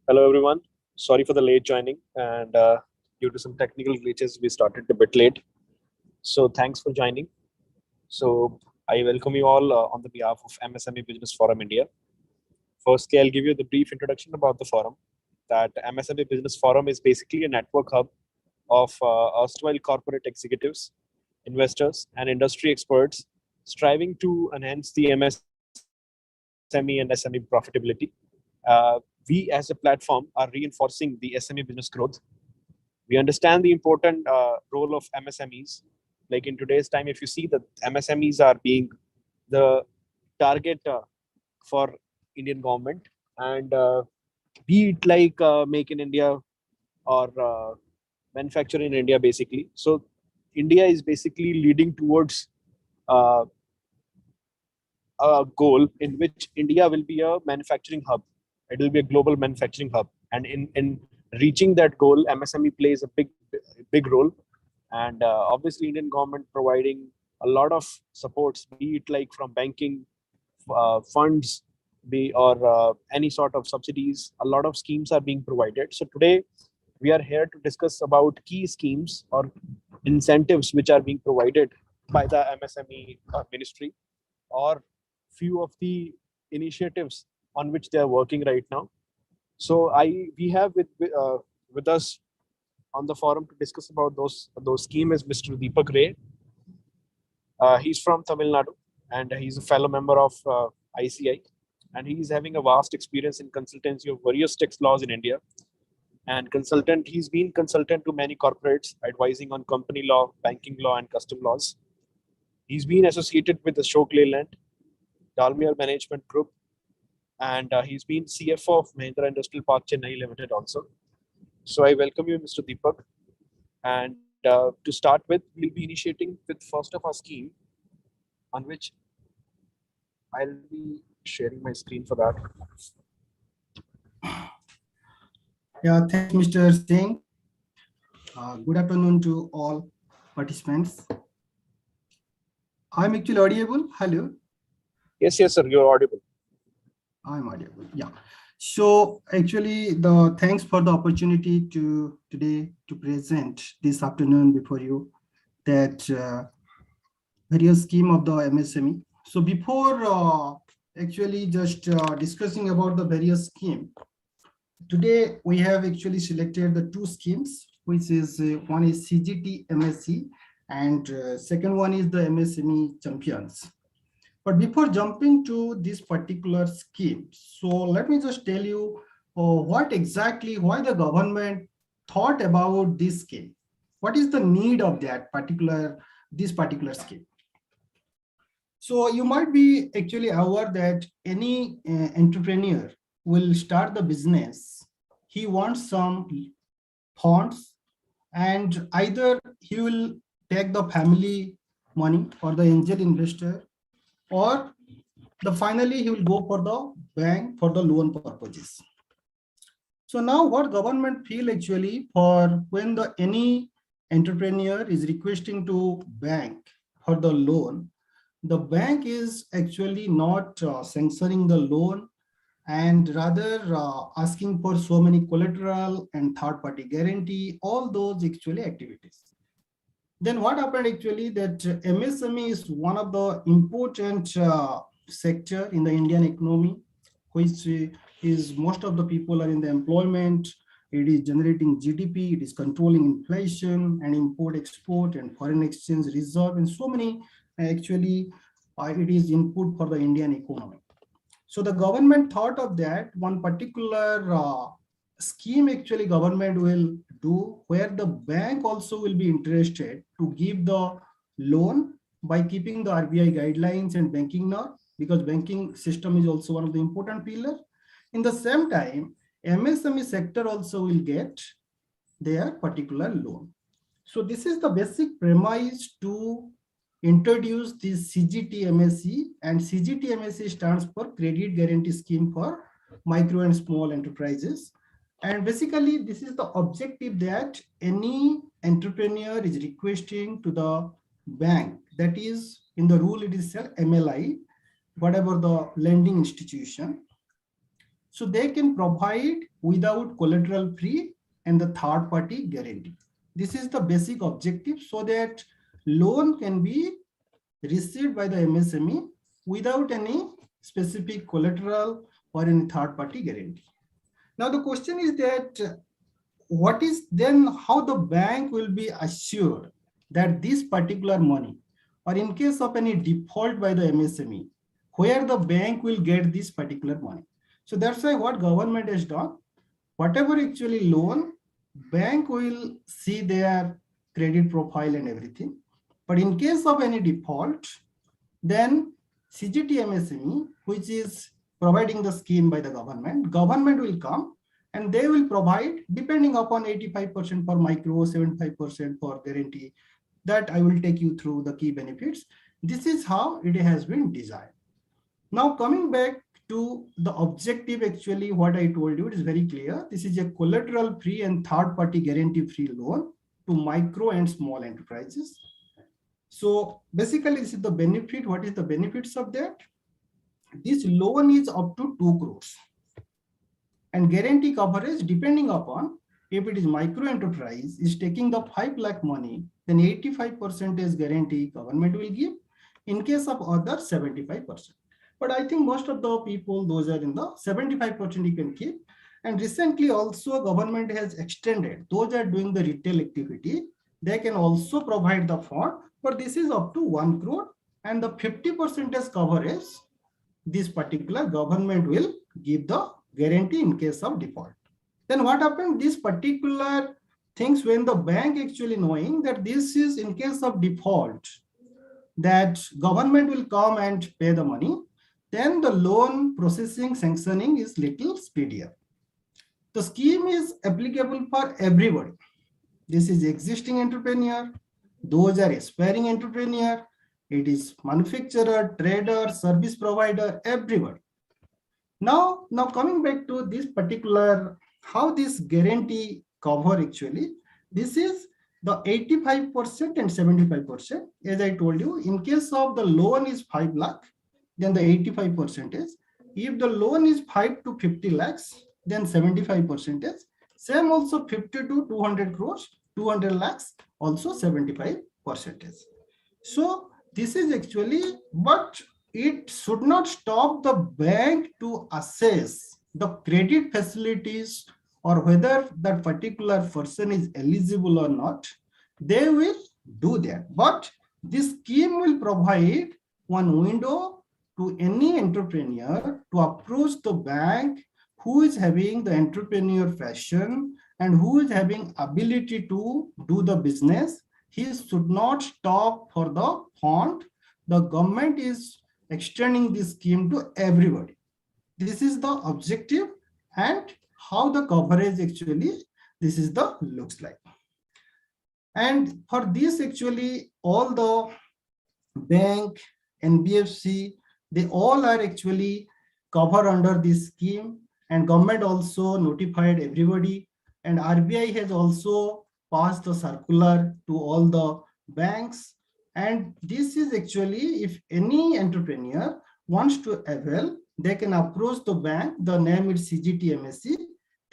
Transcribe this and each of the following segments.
Hello, everyone. Sorry for the late joining, and due to some technical glitches, we started a bit late. So, thanks for joining. So, I welcome you all on the behalf of MSME Business Forum India. Firstly, I'll give you the brief introduction about the forum. That MSME Business Forum is basically a network hub of erstwhile corporate executives, investors, and industry experts striving to enhance the MSME and SME profitability. We, as a platform, are reinforcing the SME business growth. We understand the important role of MSMEs. Like in today's time, if you see that MSMEs are being the target for Indian government, and be it like make in India or manufacture in India, basically. So India is basically leading towards uh, a goal in which India will be a manufacturing hub. It will be a global manufacturing hub, and in reaching that goal, MSME plays a big role. And obviously, Indian government providing a lot of supports, be it like from banking funds, be or any sort of subsidies. A lot of schemes are being provided. So today we are here to discuss about key schemes or incentives which are being provided by the MSME ministry, or few of the initiatives on which they are working right now. So I we have with us on the forum to discuss about those scheme is Mr. Deepak Ray. He's from Tamil Nadu, and he's a fellow member of ICAI, and he's having a vast experience in consultancy of various tax laws in India. And consultant, he's been consultant to many corporates, advising on company law, banking law, and custom laws. He's been associated with Ashok Leyland Daimler Management Group, and he's been CFO of Mahindra Industrial Park Chennai Limited also. So I welcome you, Mr. Deepak. And to start with, we'll be initiating with first of our scheme, on which I'll be sharing my screen for that. Yeah, thanks, Mr. Singh. Good afternoon to all participants. I'm actually audible. Hello. Yes, sir, you're audible. I'm audible. Yeah. So actually, the thanks for the opportunity to today to present this afternoon before you that various scheme of the MSME. So before actually just discussing about the various scheme, today we have actually selected the two schemes, which is one is CGTMSE and second one is the MSME Champions. But before jumping to this particular scheme, so let me just tell you what exactly why the government thought about this scheme. What is the need of this particular scheme? So you might be actually aware that any entrepreneur will start the business. He wants some funds, and either he will take the family money or the angel investor, or finally he will go for the bank for the loan purposes. So now what government feel actually for when any entrepreneur is requesting to bank for the loan, the bank is actually not sanctioning the loan, and rather asking for so many collateral and third party guarantee, all those actually activities. Then what happened actually that MSME is one of the important sector in the Indian economy, which is most of the people are in the employment. It is generating GDP, it is controlling inflation and import export and foreign exchange reserve, and so many actually it is input for the Indian economy. So the government thought of that one particular scheme actually government will do, where the bank also will be interested to give the loan by keeping the RBI guidelines and banking law, because banking system is also one of the important pillars. In the same time, MSME sector also will get their particular loan. So this is the basic premise to introduce this CGTMSE, and CGTMSE stands for Credit Guarantee Scheme for Micro and Small Enterprises. And basically, this is the objective that any entrepreneur is requesting to the bank, that is in the rule it is said MLI, whatever the lending institution. So they can provide without collateral free and the third party guarantee. This is the basic objective, so that loan can be received by the MSME without any specific collateral or any third party guarantee. Now the question is that what is then how the bank will be assured that this particular money, or in case of any default by the MSME, where the bank will get this particular money. So that's why what government has done, whatever actually loan, bank will see their credit profile and everything. But in case of any default, then CGTMSE, which is providing the scheme by the government will come and they will provide, depending upon 85% for micro, 75% for guarantee. That I will take you through the key benefits. This is how it has been designed. Now coming back to the objective, actually what I told you, it is very clear. This is a collateral free and third party guarantee free loan to micro and small enterprises. So basically this is the benefit. What is the benefits of that? This loan is up to 2 crores. And guarantee coverage, depending upon if it is micro enterprise is taking the 5 lakh money, then 85% is guarantee government will give. In case of other, 75%. But I think most of the people, those are in the 75% you can keep. And recently also government has extended, those are doing the retail activity, they can also provide the fund, but this is up to 1 crore and the 50% coverage, this particular government will give the guarantee in case of default. Then what happened, this particular things, when the bank actually knowing that this is in case of default, that government will come and pay the money, then the loan processing sanctioning is little speedier. The scheme is applicable for everybody. This is existing entrepreneur, those are aspiring entrepreneur, it is manufacturer, trader, service provider, everybody. Now coming back to this particular, how this guarantee cover actually, this is the 85% and 75%. As I told you, in case of the loan is 5 lakh, then the 85% is. If the loan is 5 to 50 lakhs, then 75% is. Same also 50 to 200 crores, 200 lakhs, also 75%. So this is actually, but it should not stop the bank to assess the credit facilities or whether that particular person is eligible or not. They will do that. But this scheme will provide one window to any entrepreneur to approach the bank who is having the entrepreneur fashion and who is having ability to do the business. He should not stop for the fund. The government is extending this scheme to everybody. This is the objective and how the coverage actually, this is the looks like. And for this actually, all the bank, NBFC, they all are actually covered under this scheme, and government also notified everybody, and RBI has also passed the circular to all the banks. And this is actually, if any entrepreneur wants to avail, they can approach the bank. The name is CGTMSE.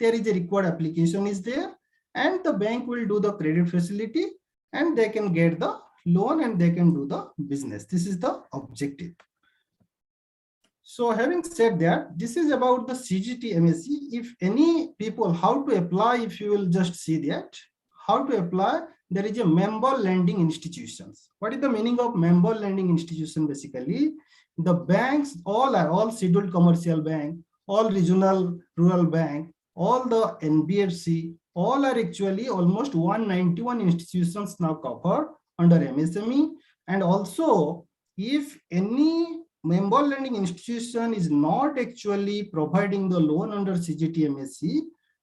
There is a required application is there, and the bank will do the credit facility and they can get the loan and they can do the business. This is the objective. So having said that, this is about the CGTMSE. If any people, how to apply, if you will just see that, how to apply, there is a member lending institutions. What is the meaning of member lending institution? Basically, the banks, all scheduled commercial bank, all regional rural bank, all the NBFC, all are actually almost 191 institutions now covered under MSME. And also, if any member lending institution is not actually providing the loan under CGTMSE,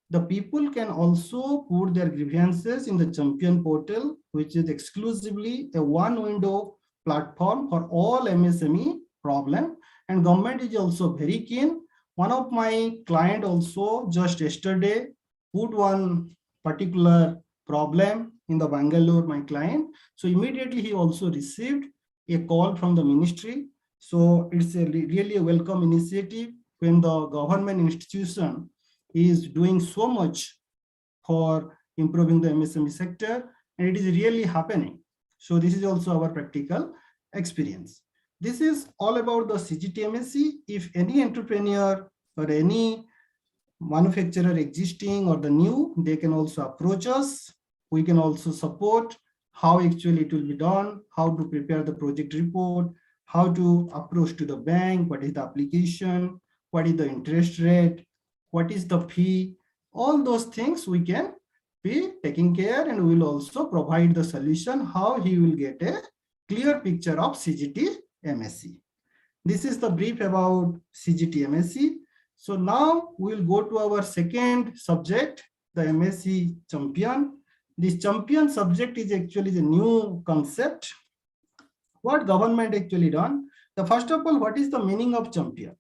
the people can also put their grievances in the champion portal, which is exclusively a one window platform for all MSME problem. And government is also very keen. One of my client also just yesterday put one particular problem in the Bangalore, my client. So immediately he also received a call from the ministry. So it's really a welcome initiative. when the government institution is doing so much for improving the MSME sector, and it is really happening. So this is also our practical experience. This is all about the CGTMSE. If any entrepreneur or any manufacturer existing or the new, they can also approach us. We can also support how actually it will be done, how to prepare the project report, how to approach to the bank, what is the application, what is the interest rate, what is the fee, all those things we can be taking care, and we will also provide the solution how he will get a clear picture of CGTMSE. This is the brief about CGTMSE. So now we will go to our second subject, the MSE champion. This champion subject is actually the new concept. What government actually done? The first of all, what is the meaning of champion?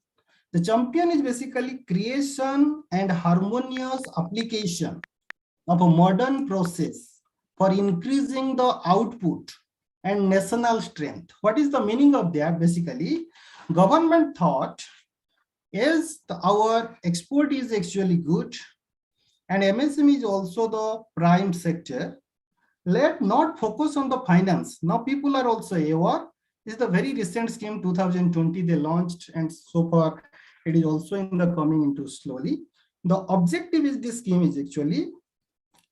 The champion is basically creation and harmonious application of a modern process for increasing the output and national strength. What is the meaning of that? Basically, government thought is our export is actually good and MSME is also the prime sector. Let not focus on the finance. Now people are also aware. This is the very recent scheme 2020 they launched, and so far it is also in the coming into slowly. The objective is this scheme is actually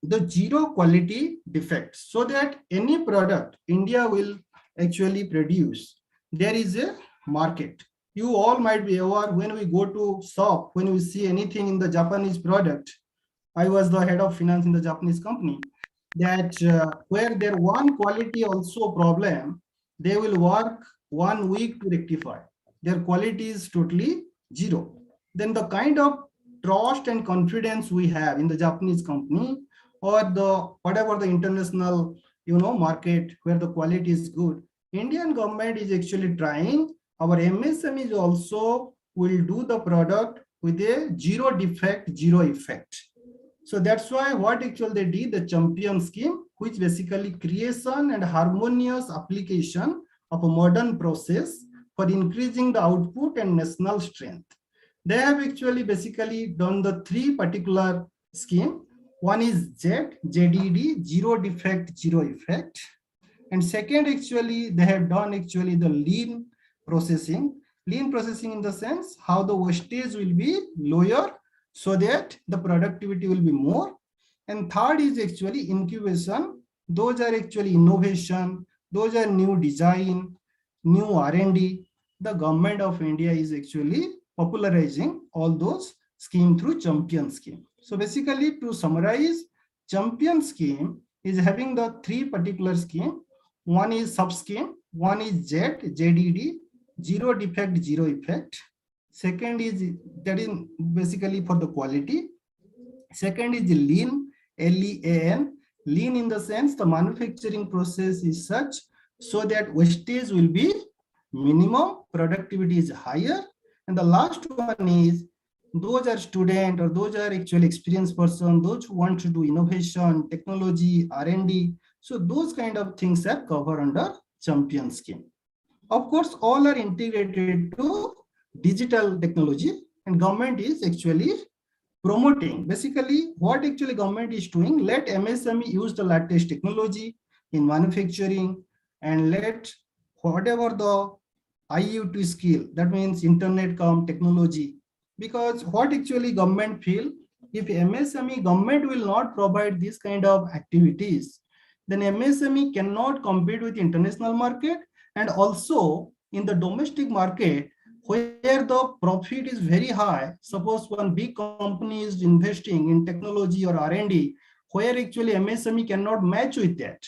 the zero quality defects, so that any product India will actually produce, there is a market. You all might be aware when we go to shop, when we see anything in the Japanese product. I was the head of finance in the Japanese company, that where there one quality also problem, they will work 1 week to rectify. Their quality is totally zero. Then the kind of trust and confidence we have in the Japanese company, or the whatever the international market where the quality is good, Indian government is actually trying. Our MSMEs also will do the product with a zero defect, zero effect. So that's why what actually they did, the champion scheme, which basically creation and harmonious application of a modern process for increasing the output and national strength. They have actually basically done the three particular scheme. One is ZDD, zero defect, zero effect. And second, actually, they have done actually the lean processing. Lean processing in the sense how the wastage will be lower so that the productivity will be more. And third is actually incubation. Those are actually innovation. Those are new design, new R&D. The government of India is actually popularizing all those scheme through champion scheme. So basically, to summarize, champion scheme is having the three particular scheme. One is sub scheme, one is ZDD, zero defect, zero effect. Second is that is basically for the quality. Second is lean, LEAN. Lean in the sense the manufacturing process is such so that wastage will be minimum, productivity is higher. And the last one is those are student or those are actually experienced person, those who want to do innovation, technology, R&D. So those kind of things are covered under champion scheme. Of course, all are integrated to digital technology, and government is actually promoting. Basically, what actually government is doing, let MSME use the latest technology in manufacturing, and let whatever the IoT skill, that means internet technology, because what actually government feel, if MSME government will not provide this kind of activities, then MSME cannot compete with international market, and also in the domestic market where the profit is very high. Suppose one big company is investing in technology or R&D, where actually MSME cannot match with that.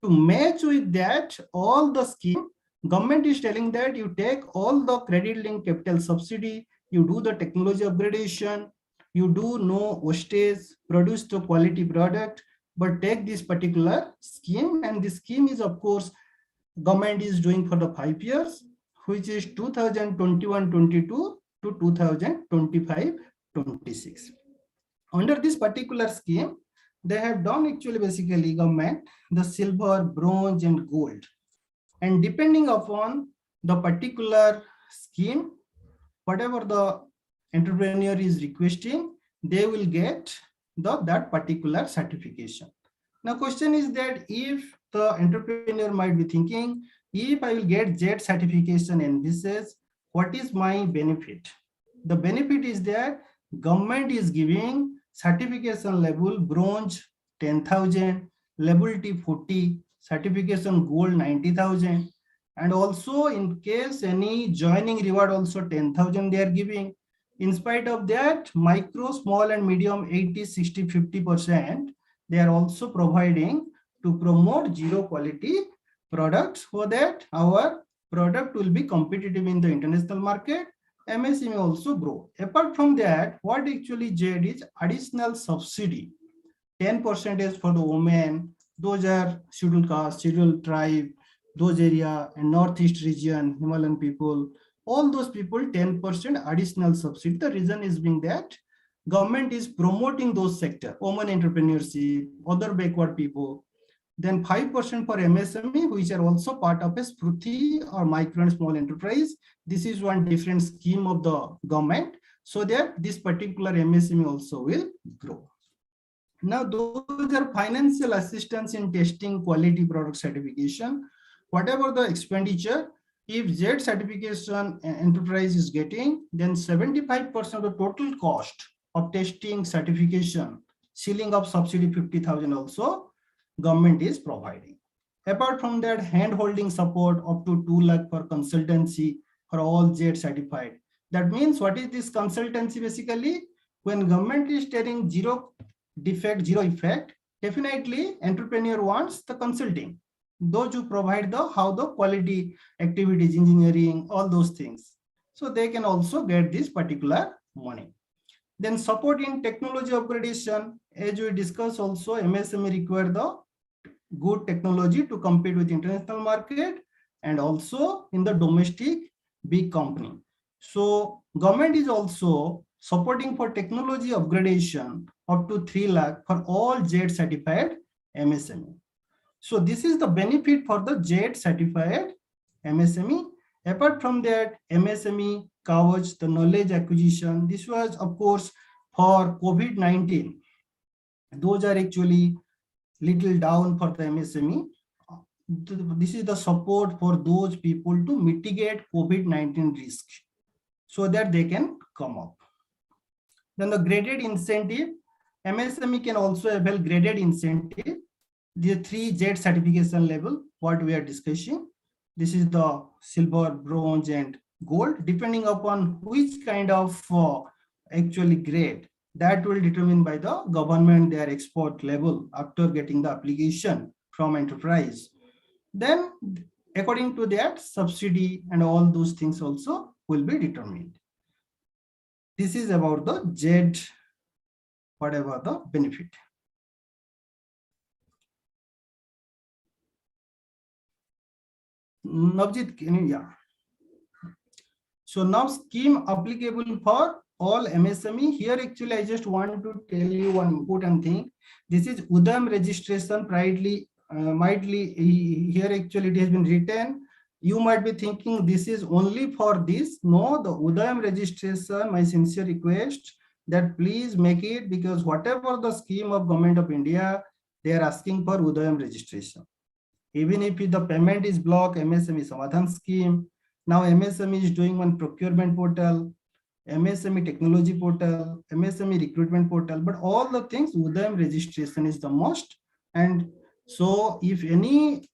To match with that, all the scheme, government is telling that you take all the credit linked capital subsidy, you do the technology upgradation, you do no wastage, produce the quality product, but take this particular scheme. And this scheme is, of course, government is doing for the 5 years, which is 2021-22 to 2025-26. Under this particular scheme, they have done actually basically government the silver, bronze, and gold. And depending upon the particular scheme, whatever the entrepreneur is requesting, they will get that particular certification. Now question is that if the entrepreneur might be thinking, if I will get Z certification in business, what is my benefit? The benefit is that government is giving certification level bronze 10,000, level T 40, certification gold 90,000, and also in case any joining reward also 10,000 they are giving. In spite of that, micro, small and medium 80, 60, 50%, they are also providing to promote zero quality products so that our product will be competitive in the international market. MSME also grow. Apart from that, what actually Z is additional subsidy. 10% is for the women, those are scheduled caste, scheduled tribe, those area and northeast region, Himalayan people, all those people 10% additional subsidy. The reason is being that government is promoting those sector, women entrepreneurship, other backward people. Then 5% for MSME, which are also part of a Spruti or micro and small enterprise. This is one different scheme of the government, so that this particular MSME also will grow. Now, those are financial assistance in testing quality product certification. Whatever the expenditure, if Z certification enterprise is getting, then 75% of the total cost of testing certification, ceiling of subsidy 50,000 also, government is providing. Apart from that, hand-holding support up to 2 lakh for consultancy for all Z certified. That means what is this consultancy basically? When government is telling zero defect, zero effect, definitely entrepreneur wants the consulting. Those who provide how the quality activities, engineering, all those things. So they can also get this particular money. Then support in technology upgradation, as we discussed also, MSME require the good technology to compete with international market and also in the domestic big company. So government is also supporting for technology upgradation up to 3 lakh for all Z certified MSME. So this is the benefit for the Z certified MSME. Apart from that, MSME covers the knowledge acquisition. This was of course for COVID-19. Those are actually little down for the MSME. This is the support for those people to mitigate COVID-19 risk so that they can come up. Then the graded incentive, MSME can also avail graded incentive. The 3 Z certification level, what we are discussing. This is the silver, bronze and gold, depending upon which kind of actually grade. That will determine by the government their export level after getting the application from enterprise. Then according to that, subsidy and all those things also will be determined. This is about the Z, whatever the benefit. Navjit, can you, yeah. So now scheme applicable for all MSME. Here actually I just want to tell you one important thing. This is Udam registration here actually it has been written. You might be thinking this is only for this. No, the Udam registration, my sincere request that please make it, because whatever the scheme of Government of India, they are asking for Udam registration. Even if the payment is blocked, MSME Samadhan scheme. Now MSME is doing one procurement portal, MSME technology portal, MSME recruitment portal, but all the things Udam registration is the most. And so if any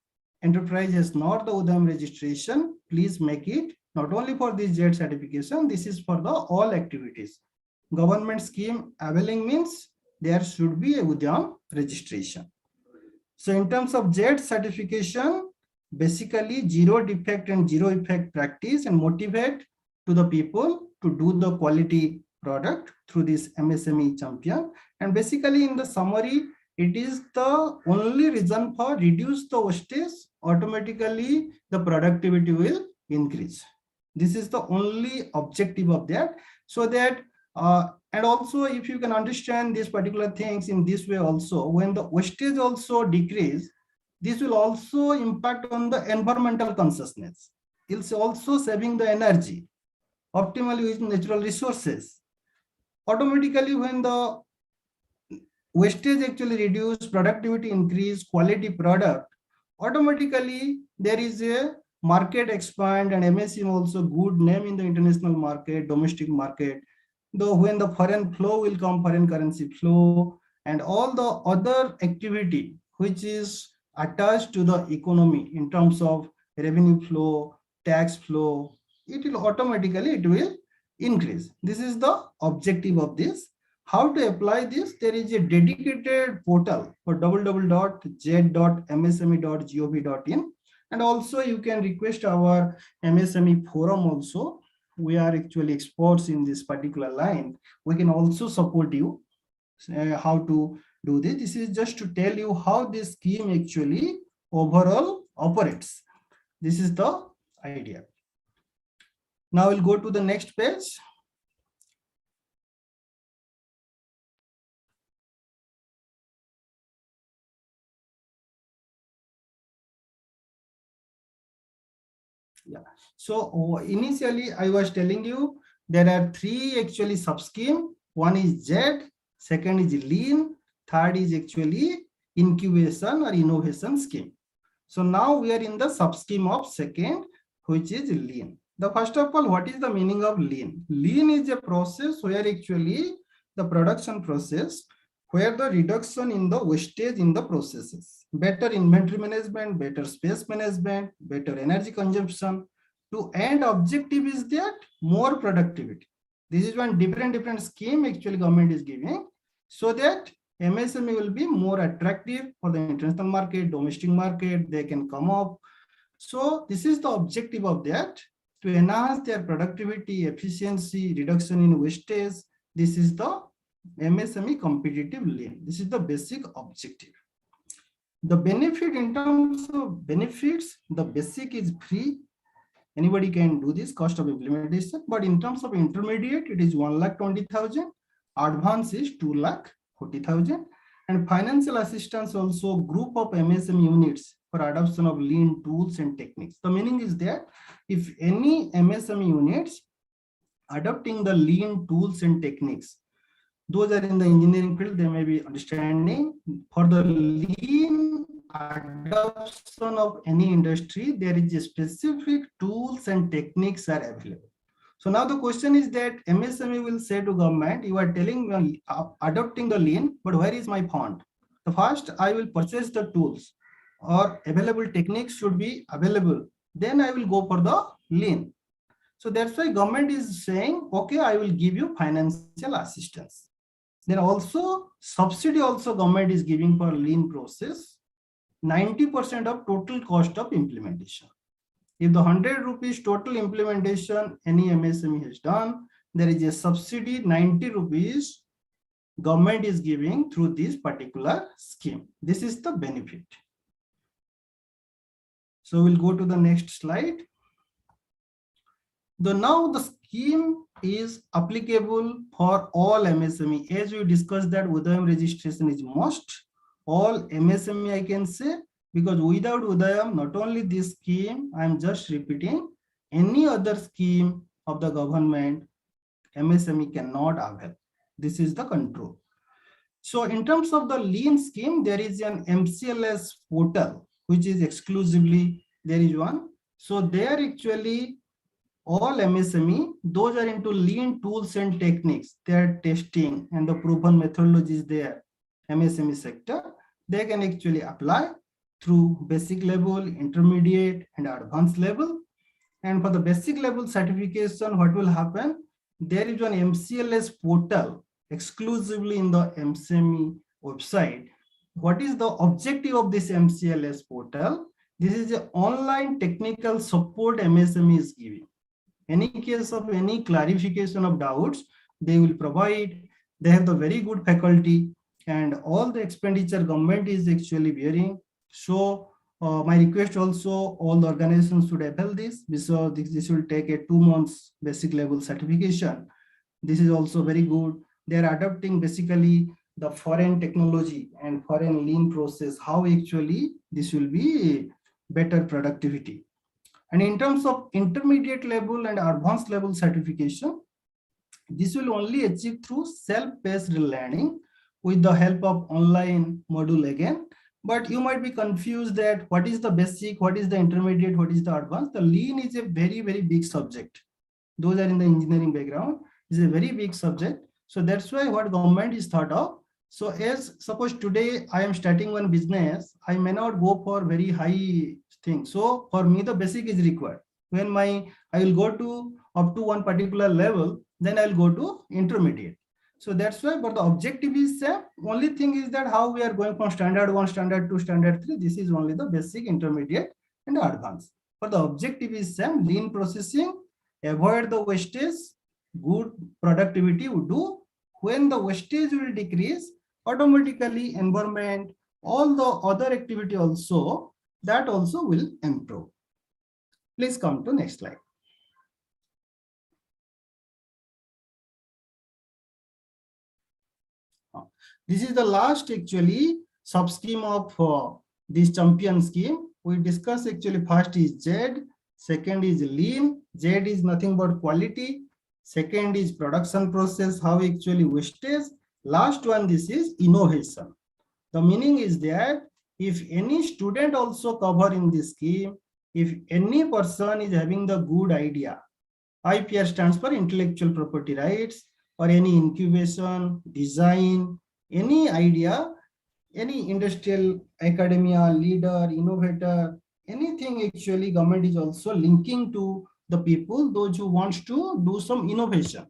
enterprise has not the Udam registration, please make it, not only for this Z certification, this is for the all activities. Government scheme availing means there should be a Udam registration. So in terms of Z certification, basically zero defect and zero effect practice and motivate to the people to do the quality product through this MSME champion. And basically in the summary, it is the only reason for reduce the wastage, automatically the productivity will increase. This is the only objective of that, so that and also if you can understand these particular things in this way also, when the wastage also decrease, this will also impact on the environmental consciousness. It's also saving the energy, optimally using natural resources. automatically when the wastage actually reduce, productivity increase, quality product, automatically there is a market expand and MSME also good name in the international market, domestic market. Though when the foreign flow will come, foreign currency flow and all the other activity which is attached to the economy in terms of revenue flow, tax flow, it will automatically, it will increase. This is the objective of this. How to apply this? There is a dedicated portal for www.z.msme.gov.in, and also you can request our MSME forum also. We are actually experts in this particular line. We can also support you how to do this. This is just to tell you how this scheme actually overall operates. This is the idea. Now we'll go to the next page. Yeah. So initially I was telling you there are three actually sub scheme. One is Z, second is lean, third is actually incubation or innovation scheme. So now we are in the sub scheme of second, which is lean. The first of all, what is the meaning of lean? Lean is a process where actually the production process where the reduction in the wastage in the processes, better inventory management, better space management, better energy consumption. To end objective is that more productivity. This is one different scheme actually government is giving so that MSME will be more attractive for the international market, domestic market, they can come up. So this is the objective of that, to enhance their productivity, efficiency, reduction in wastage. This is the MSME competitive lean. This is the basic objective. The benefit in terms of benefits, the basic is free. Anybody can do this, cost of implementation. But in terms of intermediate, it is 1,20,000. Advance is 2,40,000. And financial assistance also group of MSME units for adoption of lean tools and techniques. The meaning is that if any MSME units adopting the lean tools and techniques, those are in the engineering field, they may be understanding. For the lean adoption of any industry, there is a specific tools and techniques are available. So now the question is that MSME will say to government, you are telling me adopting the lean, but where is my fund? The first, I will purchase the tools or available techniques should be available. Then I will go for the lean. So that's why government is saying, okay, I will give you financial assistance. Then also subsidy also government is giving for lean process, 90% of total cost of implementation. If the 100 rupees total implementation any MSME has done, there is a subsidy 90 rupees government is giving through this particular scheme. This is the benefit. So we'll go to the next slide. Now the scheme is applicable for all MSME. As we discussed that Udayam registration is must. All MSME I can say, because without Udayam, not only this scheme, I am just repeating, any other scheme of the government, MSME cannot avail. This is the control. So in terms of the lean scheme, there is an MCLS portal, which is exclusively, there is one. So there actually all MSME, those are into lean tools and techniques, they are testing and the proven methodologies there, MSME sector, they can actually apply through basic level, intermediate and advanced level. And for the basic level certification, what will happen? There is an MCLS portal exclusively in the MSME website. What is the objective of this MCLS portal? This is an online technical support MSME is giving. Any case of any clarification of doubts, they will provide. They have the very good faculty and all the expenditure government is actually bearing. So my request also, all the organizations should avail this, because this will take a 2 months basic level certification. This is also very good. They are adopting basically the foreign technology and foreign lean process, how actually this will be better productivity. And in terms of intermediate level and advanced level certification, This will only achieve through self-paced learning with the help of online module again. But you might be confused that what is the basic, what is the intermediate, what is the advanced. The lean is a very, very big subject. Those are in the engineering background. Is a very big subject. So that's why what government is thought of. So as suppose today I am starting one business, I may not go for very high thing. So for me, the basic is required. When I will go to up to one particular level, then I'll go to intermediate. So that's why, but the objective is same. Only thing is that how we are going from standard 1, standard 2, standard 3. This is only the basic, intermediate, and advanced. But the objective is same. Lean processing, avoid the wastage, good productivity would do. When the wastage will decrease, automatically environment, all the other activity also, that also will improve. Please come to next slide. This is the last actually sub scheme of this champion scheme. We discuss actually first is Z, second is lean. Z is nothing but quality. Second is production process, how actually wastage. Last one, this is innovation. The meaning is that if any student also cover in this scheme, if any person is having the good idea, IPR stands for intellectual property rights, or any incubation, design, any idea, any industrial academia, leader, innovator, anything actually government is also linking to the people, those who wants to do some innovation.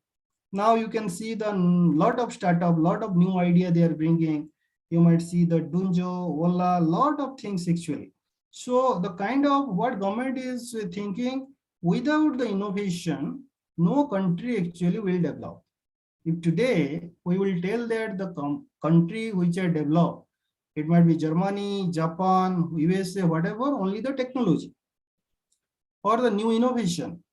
Now you can see the lot of startup, lot of new idea they are bringing. You might see the Dunjo, Ola, lot of things actually. So the kind of what government is thinking, without the innovation, no country actually will develop. If today we will tell that the country which are developed, it might be Germany, Japan, USA, whatever, only the technology or the new innovation.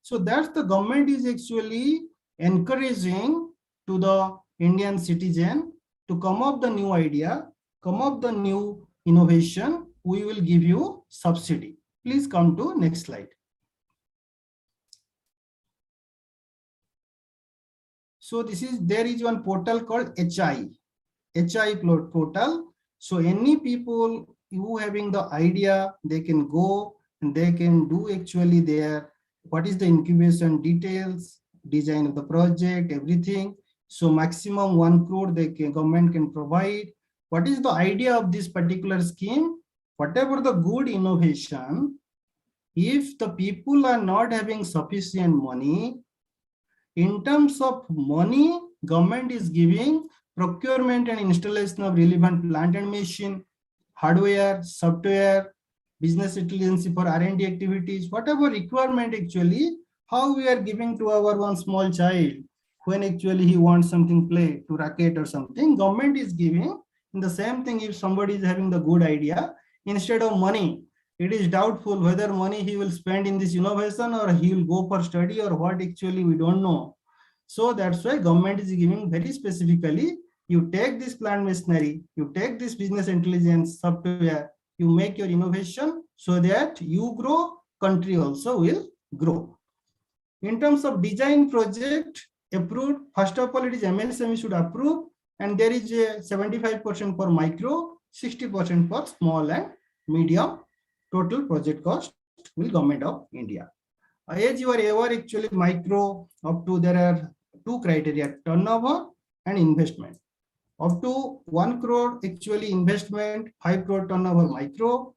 So that's the government is actually encouraging to the Indian citizen to come up the new idea, come up the new innovation, we will give you subsidy. Please come to next slide. So there is one portal called HI portal. So any people who having the idea, they can go and they can do actually their, what is the incubation details, design of the project, everything. So maximum 1 crore government can provide. What is the idea of this particular scheme? Whatever the good innovation, if the people are not having sufficient money, in terms of money, government is giving procurement and installation of relevant plant and machine, hardware, software, business intelligence for R&D activities, whatever requirement actually, how we are giving to our one small child when actually he wants something play to racket or something, government is giving. And the same thing, if somebody is having the good idea, instead of money, it is doubtful whether money he will spend in this innovation or he will go for study or what actually we don't know. So that's why government is giving very specifically, you take this plant machinery, you take this business intelligence software, you make your innovation so that you grow, country also will grow. In terms of design project approved, first of all, it is MSME should approve, and there is a 75% for micro, 60% for small and medium. Total project cost will Government of India. As you are aware, actually micro, up to there are 2 criteria, turnover and investment. Up to 1 crore actually investment, 5 crore turnover micro,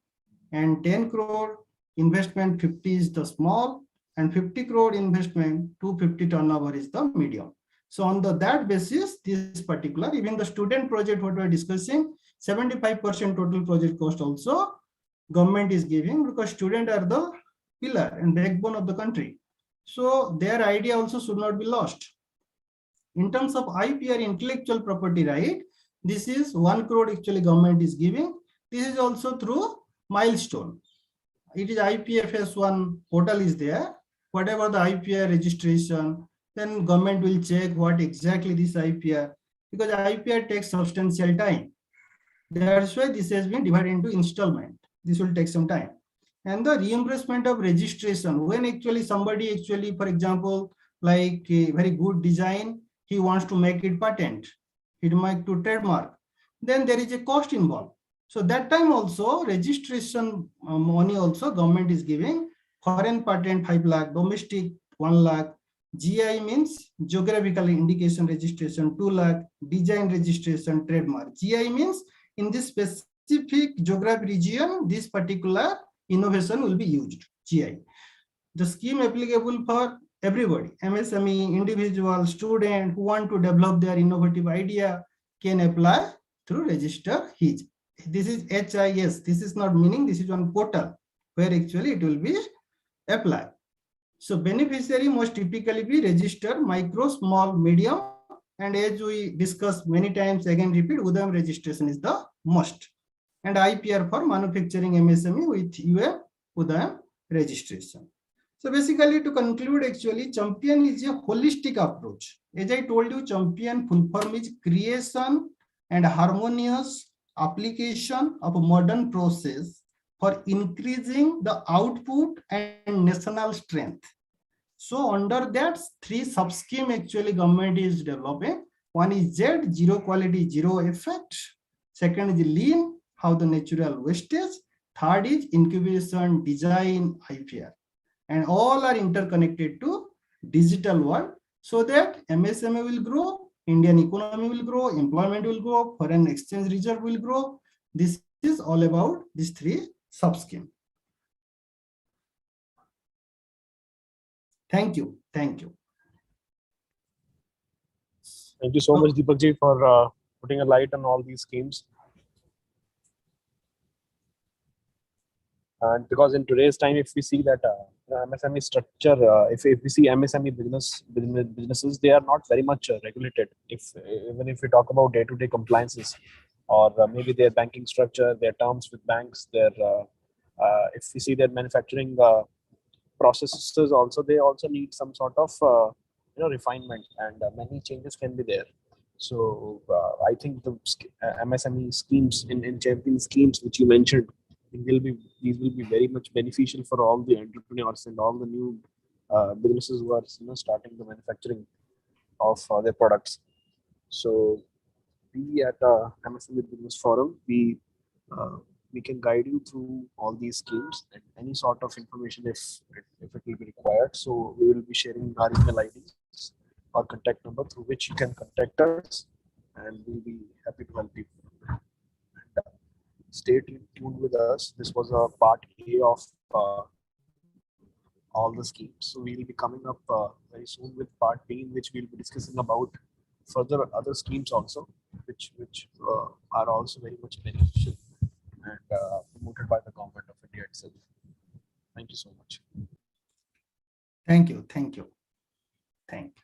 and 10 crore investment 50 is the small, and 50 crore investment 250 turnover is the medium. So on that basis, this particular, even the student project what we are discussing, 75% total project cost also government is giving, because students are the pillar and backbone of the country. So their idea also should not be lost. In terms of IPR, intellectual property right, this is 1 crore actually government is giving. This is also through milestone. It is IPFS1 portal is there. Whatever the IPR registration, then government will check what exactly this IPR, because IPR takes substantial time. That's why this has been divided into installment. This will take some time. And the reimbursement of registration, when actually somebody actually, for example, like a very good design, he wants to make it patent, he might to trademark, then there is a cost involved. So that time also registration money also government is giving. Foreign patent 5 lakh, domestic 1 lakh, GI means geographical indication registration 2 lakh, design registration, trademark. GI means in this specific geographic region, this particular innovation will be used, GI. The scheme applicable for everybody, MSME, individual, student who want to develop their innovative idea can apply through register his. This is HIS. This is not meaning this is one portal where actually it will be applied. So beneficiary must typically be registered micro, small, medium, and as we discussed many times, again repeat, Udayam registration is the must. And IPR for manufacturing MSME with Udayam registration. So basically to conclude, actually champion is a holistic approach. As I told you, champion full form is creation and harmonious application of a modern process for increasing the output and national strength. So under that, 3 sub-scheme actually government is developing. One is Z, zero quality, zero effect. Second is lean, how the natural wastage. Third is incubation, design, IPR. And all are interconnected to digital world so that MSME will grow, Indian economy will grow, employment will grow, foreign exchange reserve will grow. This is all about these 3 sub-schemes. Thank you. Thank you. Thank you so much, Deepak Ji, for putting a light on all these schemes. And because in today's time, if we see that MSME structure, if we see MSME businesses, they are not very much regulated. Even if we talk about day-to-day compliances, or maybe their banking structure, their terms with banks, their if we see their manufacturing processes, also they also need some sort of refinement, and many changes can be there. So I think the MSME schemes in champion schemes which you mentioned, these will be very much beneficial for all the entrepreneurs and all the new businesses who are starting the manufacturing of their products. So we at MSME Business Forum, we can guide you through all these schemes and any sort of information if it will be required. So we will be sharing our email IDs or contact number through which you can contact us, and we'll be happy to help you. And, stay tuned with us. This was a part A of all the schemes. So we'll be coming up very soon with part B, in which we'll be discussing about further other schemes also, which are also very much beneficial and promoted by the government of India itself. Thank you so much. Thank you. Thank you. Thank you.